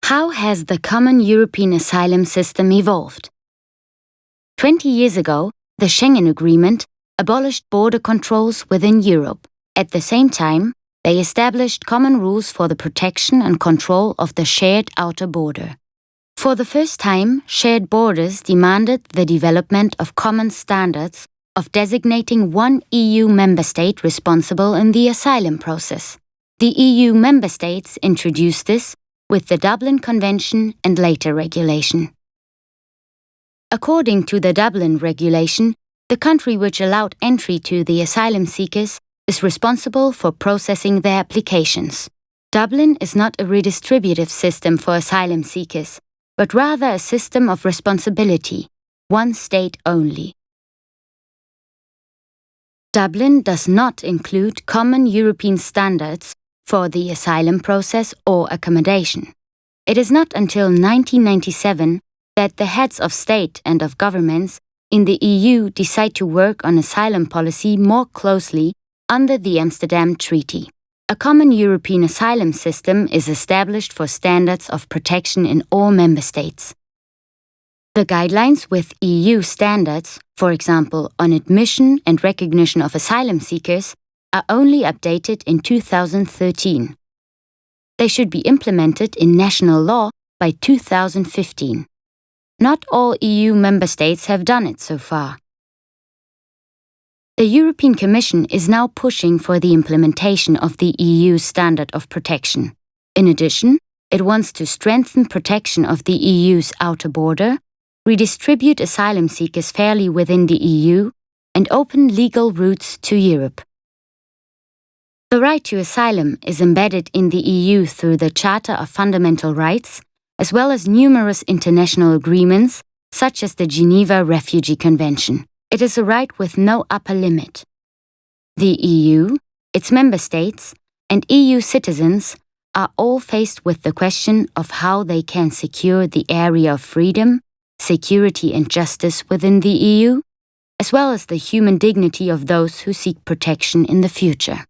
How has the common European asylum system evolved? 20 years ago, the Schengen Agreement abolished border controls within Europe. At the same time, they established common rules for the protection and control of the shared outer border. For the first time, shared borders demanded the development of common standards of designating one EU member state responsible in the asylum process. The EU member states introduced this with the Dublin Convention and later regulation. According to the Dublin regulation, the country which allowed entry to the asylum seekers is responsible for processing their applications. Dublin is not a redistributive system for asylum seekers, but rather a system of responsibility, one state only. Dublin does not include common European standards for the asylum process or accommodation. It is not until 1997 that the heads of state and of governments in the EU decide to work on asylum policy more closely under the Amsterdam Treaty. A common European asylum system is established for standards of protection in all member states. The guidelines with EU standards, for example on admission and recognition of asylum seekers, are only updated in 2013. They should be implemented in national law by 2015. Not all EU member states have done it so far. The European Commission is now pushing for the implementation of the EU standard of protection. In addition, it wants to strengthen protection of the EU's outer border, redistribute asylum seekers fairly within the EU, and open legal routes to Europe. The right to asylum is embedded in the EU through the Charter of Fundamental Rights, as well as numerous international agreements, such as the Geneva Refugee Convention. It is a right with no upper limit. The EU, its member states, and EU citizens are all faced with the question of how they can secure the area of freedom, security and justice within the EU, as well as the human dignity of those who seek protection in the future.